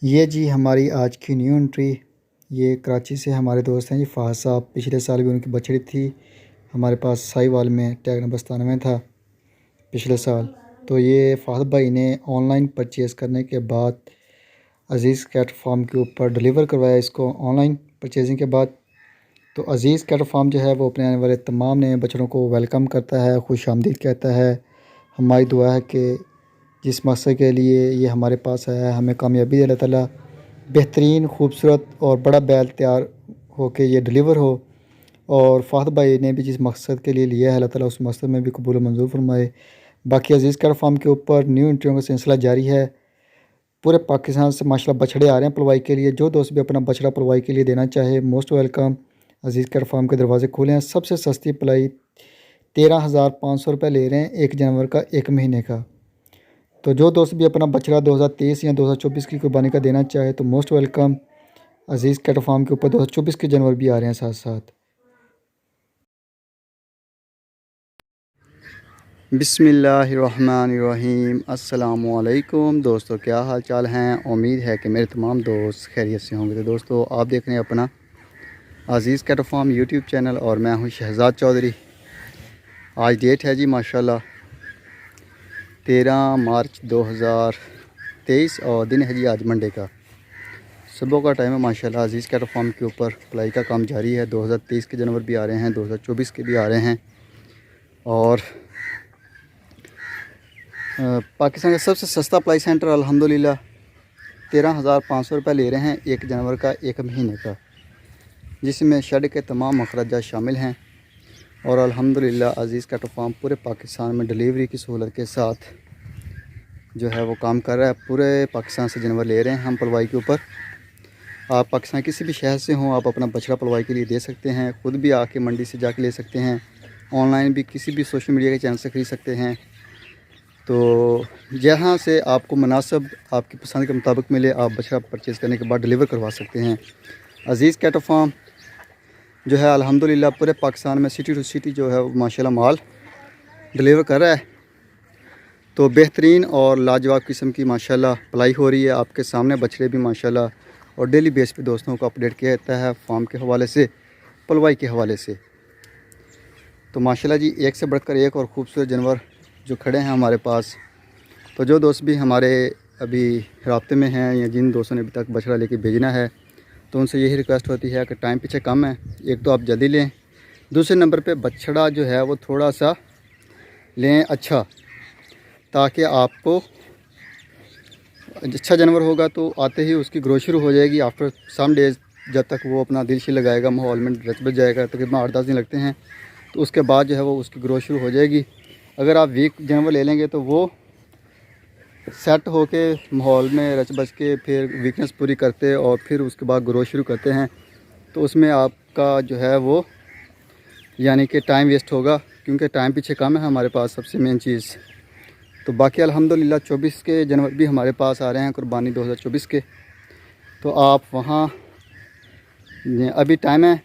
ये जी हमारी आज की न्यू एंट्री। ये कराची से हमारे दोस्त हैं जी फ़ाहद साहब। पिछले साल भी उनकी बछड़ी थी हमारे पास साहिवाल में, टैग नंबर 97 था पिछले साल। तो ये फ़ाहद भाई ने ऑनलाइन परचेज़ करने के बाद अज़ीज़ कैट फार्म के ऊपर डिलीवर करवाया इसको ऑनलाइन परचेजिंग के बाद। तो अज़ीज़ कैट फार्म जो है वो अपने आने वाले तमाम नए बछड़ों को वेलकम करता है, खुश आमदीद कहता है। हमारी दुआ है कि जिस मकसद के लिए ये हमारे पास आया है हमें कामयाबी दे अल्लाह ताला, बेहतरीन खूबसूरत और बड़ा बैल तैयार हो के ये डिलीवर हो। और फ़ाहद भाई ने भी जिस मकसद के लिए लिया है अल्लाह ताला उस मकसद में भी कबूल मंजूर फरमाए। बाकी अज़ीज़ कैट फार्म के ऊपर न्यू एंट्रियों का सिलसिला जारी है। पूरे पाकिस्तान से माशाल्लाह बछड़े आ रहे हैं पलवाई के लिए। जो दोस्त भी अपना बछड़ा पलवाई के लिए देना चाहे मोस्ट वेलकम। अज़ीज़ कैट फार्म के दरवाजे खुले हैं। सबसे सस्ती पलाई 13,500 रुपये ले रहे हैं एक जानवर का, एक महीने का। तो जो दोस्त भी अपना बछड़ा 2023 या 2024 की कुर्बानी का देना चाहे तो मोस्ट वेलकम। अज़ीज़ कैट फार्म के ऊपर 2024 के जानवर भी आ रहे हैं साथ साथ। बिस्मिल्लाहिर्रहमानिर्रहीम। अस्सलामुअलैकुम दोस्तों, क्या हाल चाल हैं। उम्मीद है कि मेरे तमाम दोस्त खैरियत से होंगे। तो दोस्तों आप देख रहे हैं अपना अज़ीज़ कैट फार्म यूट्यूब चैनल और मैं हूं शहजाद चौधरी। आज डेट है जी माशाल्लाह 13 मार्च 2023 और दिन है जी आज मंडे का। सुबह का टाइम है माशाल्लाह। अज़ीज़ कैट फार्म के ऊपर पलाई का काम जारी है। 2023 के जानवर भी आ रहे हैं, 2024 के भी आ रहे हैं। और पाकिस्तान का सबसे सस्ता पलाई सेंटर अल्हम्दुलिल्लाह 13,500 रुपये ले रहे हैं एक जानवर का, एक महीने का, जिसमें शेड के तमाम अखराजात शामिल हैं। और अल्हम्दुलिल्लाह अज़ीज़ कैट फार्म पूरे पाकिस्तान में डिलीवरी की सहूलत के साथ जो है वो काम कर रहा है। पूरे पाकिस्तान से जानवर ले रहे हैं हम पलवाई के ऊपर। आप पाकिस्तान किसी भी शहर से हों, आप अपना बछड़ा पलवाई के लिए दे सकते हैं। ख़ुद भी आके मंडी से जाके ले सकते हैं, ऑनलाइन भी किसी भी सोशल मीडिया के चैनल से ख़रीद सकते हैं। तो जहाँ से आपको मुनासिब आपकी पसंद के मुताबिक मिले आप बछड़ा परचेज़ करने के बाद डिलीवर करवा सकते हैं। अज़ीज़ कैट फार्म जो है अल्हम्दुलिल्लाह पूरे पाकिस्तान में सिटी टू सिटी जो है वो माशाल्लाह माल डिलीवर कर रहा है। तो बेहतरीन और लाजवाब किस्म की माशाल्लाह पलाई हो रही है। आपके सामने बछड़े भी माशाल्लाह, और डेली बेस पे दोस्तों को अपडेट किया जाता है फार्म के हवाले से, पलवाई के हवाले से। तो माशाल्लाह जी एक से बढ़कर एक और ख़ूबसूरत जानवर जो खड़े हैं हमारे पास। तो जो दोस्त भी हमारे अभी राब्ते में हैं या जिन दोस्तों ने अभी तक बछड़ा लेके भेजना है तो उनसे यही रिक्वेस्ट होती है कि टाइम पीछे कम है, एक तो आप जल्दी लें, दूसरे नंबर पे बछड़ा जो है वो थोड़ा सा लें अच्छा, ताकि आपको अच्छा जानवर होगा तो आते ही उसकी ग्रोथ शुरू हो जाएगी। आफ्टर सम डेज़ जब तक वो अपना दिल शी लगाएगा, माहौल में रच बच जाएगा, तकरीबन 8-10 दिन लगते हैं, तो उसके बाद जो है वो उसकी ग्रोथ शुरू हो जाएगी। अगर आप वीक जानवर ले लेंगे तो वो सेट होके माहौल में रच बच के फिर वीकनेस पूरी करते और फिर उसके बाद ग्रोथ शुरू करते हैं, तो उसमें आपका जो है वो यानी कि टाइम वेस्ट होगा, क्योंकि टाइम पीछे कम है हमारे पास सबसे मेन चीज़। तो बाकी अल्हम्दुलिल्लाह 24 के जानवर भी हमारे पास आ रहे हैं कुर्बानी 2024 के। तो आप वहाँ अभी टाइम है,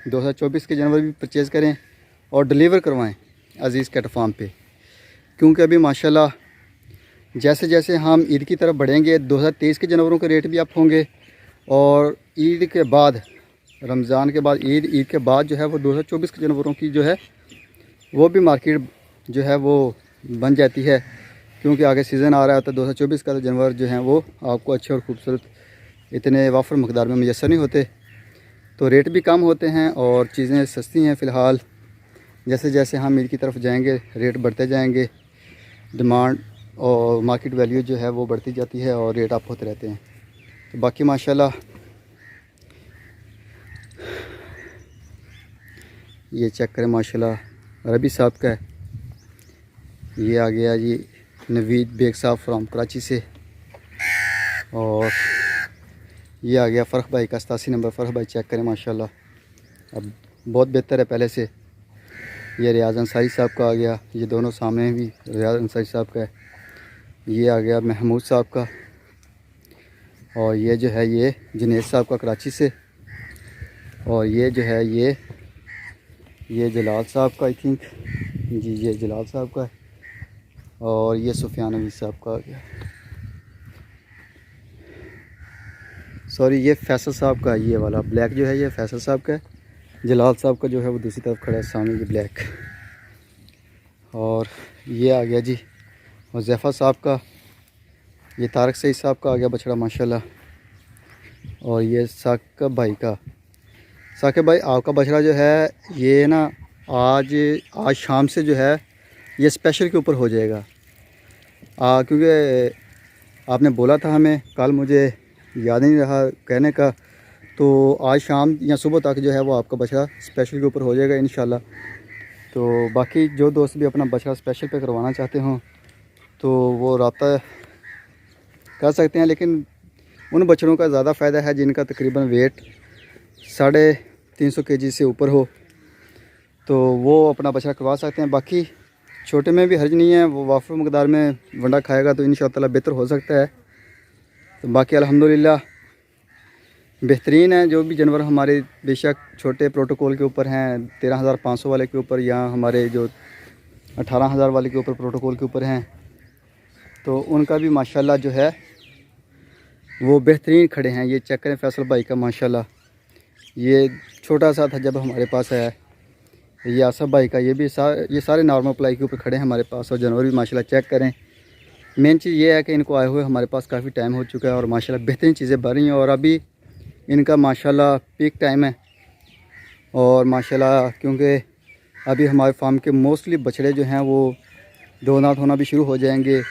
2024 के जानवर भी परचेज़ करें और डिलीवर करवाएं अज़ीज़ कैट फार्म पे, क्योंकि अभी माशाल्लाह जैसे जैसे हम ईद की तरफ बढ़ेंगे 2023 के जानवरों के रेट भी अप होंगे, और ईद के बाद रमज़ान के बाद ईद के बाद जो है वो 2024 के जानवरों की जो है वो भी मार्केट जो है वो बन जाती है, क्योंकि आगे सीज़न आ रहा है। तो 2024 का जानवर जो हैं वो आपको अच्छे और ख़ूबसूरत इतने वाफर मकदार में मैसर नहीं होते, तो रेट भी कम होते हैं और चीज़ें सस्ती हैं फ़िलहाल। जैसे जैसे हम ईद की तरफ जाएंगे रेट बढ़ते जाएंगे, डिमांड और मार्केट वैल्यू जो है वो बढ़ती जाती है और रेट अप होते रहते हैं। तो बाकी माशाल्लाह ये चेक करें माशाल्लाह रबी साहब का है। ये आ गया जी नवीद बेग साहब फ्राम कराची से, और ये आ गया फ़र्ख भाई का 87 नंबर। फ़र्ख भाई चेक करें माशाल्लाह अब बहुत बेहतर है पहले से। ये रियाज़ अंसारी साहब का आ गया, ये दोनों सामने भी रियाज़ अंसारी साहब का है। ये आ गया महमूद साहब का, और ये जो है ये जुनेद साहब का कराची से, और ये जो है ये जलाल साहब का आई थिंक जी, ये जलाल साहब का है, और ये सुफियान अवी साहब का आ गया। सॉरी, ये फैसल साहब का, ये वाला ब्लैक जो है ये फैसल साहब का है। जलाल साहब का जो है वो दूसरी तरफ खड़ा है सामने, ये ब्लैक। और ये आ गया जी हुज़ैफ़ा साहब का, ये तारक सईद साहब का आ गया बछड़ा माशाल्लाह। और ये साकिब भाई का, साकिब भाई आपका बछड़ा जो है ये ना आज शाम से जो है ये स्पेशल के ऊपर हो जाएगा, क्योंकि आपने बोला था हमें, कल मुझे याद नहीं रहा कहने का, तो आज शाम या सुबह तक जो है वो आपका बछड़ा स्पेशल के ऊपर हो जाएगा इंशाल्लाह। तो बाकी जो दोस्त भी अपना बछड़ा स्पेशल पे करवाना चाहते हों तो वो रब्ता कर सकते हैं, लेकिन उन बछड़ों का ज़्यादा फ़ायदा है जिनका तकरीबन वेट 350 kg से ऊपर हो, तो वो अपना बछड़ा करवा सकते हैं। बाकी छोटे में भी हर्ज नहीं है, वो वाफर मकदार में वंडा खाएगा तो इंशाअल्लाह बेहतर हो सकता है। तो बाकी अल्हम्दुलिल्लाह बेहतरीन है। जो भी जानवर हमारे बेशक छोटे प्रोटोकॉल के ऊपर हैं, 13,500 वाले के ऊपर, या हमारे जो 18,000 वाले के ऊपर प्रोटोकॉल के ऊपर हैं, तो उनका भी माशाल्लाह जो है वो बेहतरीन खड़े हैं। ये चेक करें फैसल भाई का माशाल्लाह, ये छोटा सा था जब हमारे पास आया। ये आसफ भाई का, ये सारे नॉर्मल प्लाई के ऊपर खड़े हैं हमारे पास। और जानवर भी माशाल्लाह चेक करें। मेन चीज़ ये है कि इनको आए हुए हमारे पास काफ़ी टाइम हो चुका है और माशाल्लाह बेहतरीन चीज़ें बन रही हैं। और अभी इनका माशाल्लाह पीक टाइम है। और माशाल्लाह क्योंकि अभी हमारे फार्म के मोस्टली बछड़े जो हैं वो दो दांत होना भी शुरू हो जाएंगे।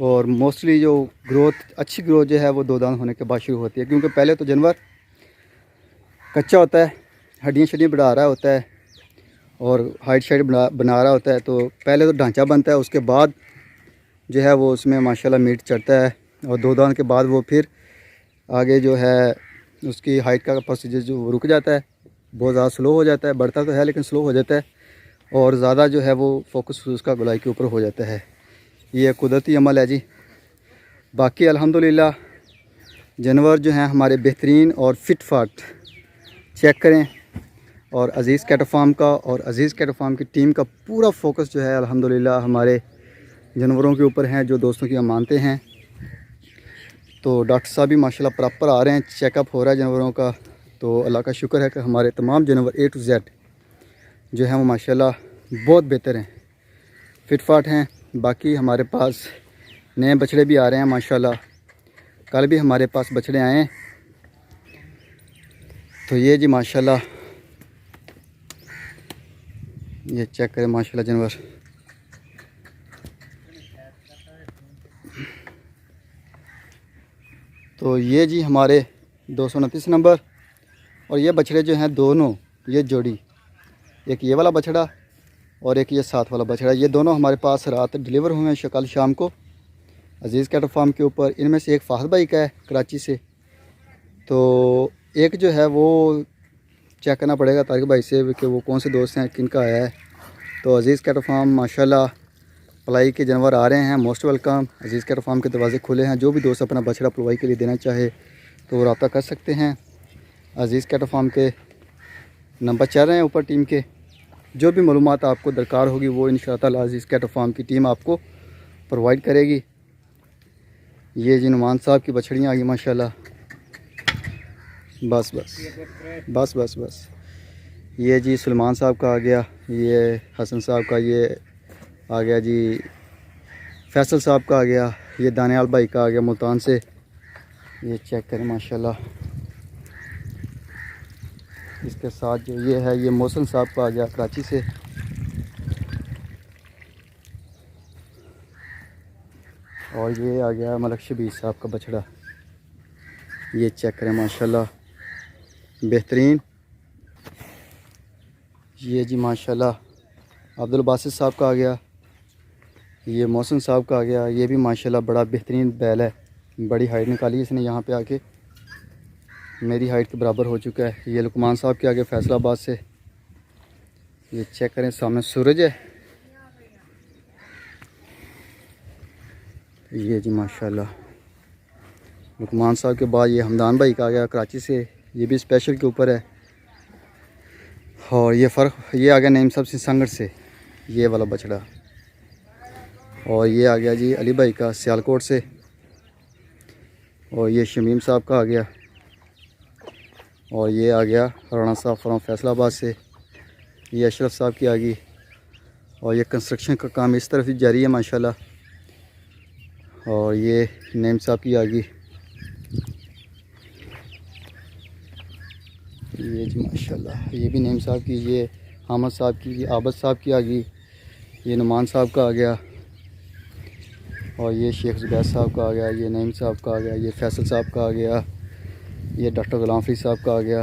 और मोस्टली जो अच्छी ग्रोथ जो है वो दो दांत होने के बाद शुरू होती है, क्योंकि पहले तो जानवर कच्चा होता है, हड्डियाँ शड्डियाँ बढ़ा रहा होता है और हाइट शाइट बना रहा होता है। तो पहले तो ढांचा बनता है, उसके बाद जो है वो उसमें माशाल्लाह मीट चढ़ता है। और दो दांत के बाद वो फिर आगे जो है उसकी हाइट का प्रोसीजर जो रुक जाता है, बहुत ज़्यादा स्लो हो जाता है। बढ़ता तो है लेकिन स्लो हो जाता है और ज़्यादा जो है वो फोकस उसका गुलाई के ऊपर हो जाता है। ये कुदरती अमल है जी। बाकी अल्हम्दुलिल्लाह जानवर जो हैं हमारे बेहतरीन और फिट फाट। चेक करें। और अज़ीज़ कैटल फार्म का और अज़ीज़ कैटल फार्म की टीम का पूरा फोकस जो है अल्हम्दुलिल्लाह हमारे जानवरों के ऊपर हैं, जो दोस्तों की हम मानते हैं। तो डॉक्टर साहब भी माशाल्लाह प्रॉपर आ रहे हैं, चेकअप हो रहा है जानवरों का। तो अल्लाह का शुक्र है कि हमारे तमाम जानवर A to Z जो हैं वो माशाल्लाह बहुत बेहतर हैं, फिट फाट हैं। बाकी हमारे पास नए बछड़े भी आ रहे हैं माशाल्लाह। कल भी हमारे पास बछड़े आए हैं। तो ये जी माशाल्लाह, ये चेक करें माशाल्लाह जानवर। तो ये जी हमारे 229 नंबर। और ये बछड़े जो हैं दोनों, ये जोड़ी, एक ये वाला बछड़ा और एक ये साथ वाला बछड़ा, ये दोनों हमारे पास रात डिलीवर हुए हैं कल शाम को अज़ीज़ कैटल फार्म के ऊपर। इनमें से एक फाहद भाई का है कराची से। तो एक जो है वो चेक करना पड़ेगा तारिक भाई से कि वो कौन से दोस्त हैं, किनका आया है। तो अज़ीज़ कैटल फार्म माशाल्लाह पलाई के जानवर आ रहे हैं, मोस्ट वेलकम। अज़ीज़ कैटल फार्म के दरवाजे खुले हैं, जो भी दोस्त अपना बछड़ा पलवाई के लिए देना चाहे तो वो रब्ता कर सकते हैं। अज़ीज़ कैटल फार्म के नंबर चल रहे हैं ऊपर टीम के। जो भी मालूमात आपको दरकार होगी वो इंशाअल्लाह अज़ीज़ कैटल फार्म की टीम आपको प्रोवाइड करेगी। ये जी नुमान साहब की बछड़ियाँ आ गई माशाल्लाह। बस बस बस बस बस। ये जी सलमान साहब का आ गया, ये हसन साहब का ये आ गया जी, फैसल साहब का आ गया, ये दानियाल भाई का आ गया मुल्तान से। ये चेक करें माशाल्लाह। इसके साथ जो ये है ये मोहसिन साहब का आ गया कराची से। और ये आ गया मलक शबीर साहब का बछड़ा। ये चेक करें माशाल्लाह बेहतरीन। ये जी माशाल्लाह अब्दुल बासित साहब का आ गया, ये मोहसिन साहब का आ गया। ये भी माशाल्लाह बड़ा बेहतरीन बैल है, बड़ी हाइट निकाली इसने यहाँ पे आके, मेरी हाइट के बराबर हो चुका है। ये लुकमान साहब के आगे फैसलाबाद से। ये चेक करें सामने सूरज है। ये जी माशाल्लाह लुकमान साहब के बाद ये हमदान भाई का आ गया कराची से, ये भी स्पेशल के ऊपर है। और ये ये आ गया नईम साहब से संगठ से, ये वाला बछड़ा। और ये आ गया जी अली भाई का सियालकोट से। और ये शमीम साहब का आ गया, और ये आ गया राणा साहब फ्रॉम फैसलाबाद से। ये अशरफ साहब की आ गई। और ये कंस्ट्रक्शन का काम इस तरफ ही जारी है माशाल्लाह। और ये नईम साहब की आ गई। ये जी माशाल्लाह, ये भी नईम साहब की, ये हामिद साहब की, ये आबद साहब की आ गई। ये नुमान साहब का आ गया। और ये शेख जुबैर साहब का आ गया। ये नईम साहब का आ गया। ये फैसल साहब का आ गया। ये डॉक्टर गुलाम फरीद साहब का आ गया।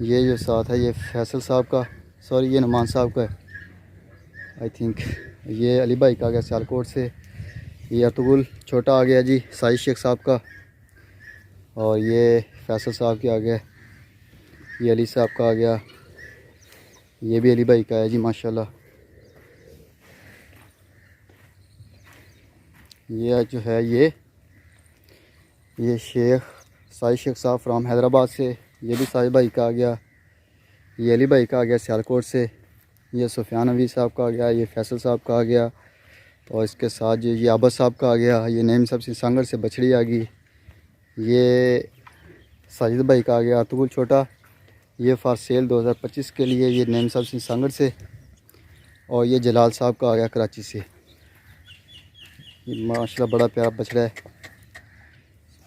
ये जो साथ है ये फैसल साहब का, सॉरी ये नुमान साहब का है आई थिंक। ये अली भाई का आ गया सियालकोट से। ये अतुल छोटा आ गया जी साइद शेख साहब का। और ये फैसल साहब के आ गया। ये अली साहब का आ गया। ये भी अली भाई का है जी माशाल्लाह। ये जो है ये शेख साइद शेख साहब फ्राम हैदराबाद से। ये भी साहिब भाई का आ गया। ये अली भाई का आ गया सियालकोट से। ये सुफियान नवी साहब का आ गया। ये फैसल साहब का आ गया। और इसके साथ ये आबद साहब का आ गया। ये नईम साहब से सांगर से बछड़ी आ गई। ये साजिद भाई का आ गया अतुल छोटा। ये फॉर सेल 2025 के लिए। ये नईम साहब से सांगर से। और ये जलाल साहब का आ गया कराची से। ये माशाल्लाह बड़ा प्यारा बछड़ा है।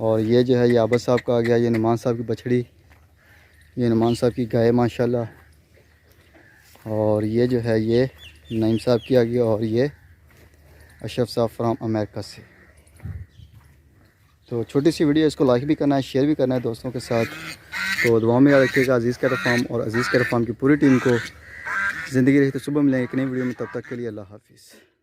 और ये जो है ये आबद साहब का आ गया। ये नुमान साहब की बछड़ी। ये नुमान साहब की गाय माशाल्लाह। और ये जो है ये नईम साहब की आ गई। और ये अशरफ साहब फ्राम अमेरिका से। तो छोटी सी वीडियो, इसको लाइक भी करना है, शेयर भी करना है दोस्तों के साथ। तो दुआ में याद रखिएगा अज़ीज़ कैटल फार्म और अज़ीज़ कैटल फार्म की पूरी टीम को। ज़िंदगी रही तो सुबह मिलेंगे एक नई वीडियो में, तब तक के लिए अल्लाह हाफिज़।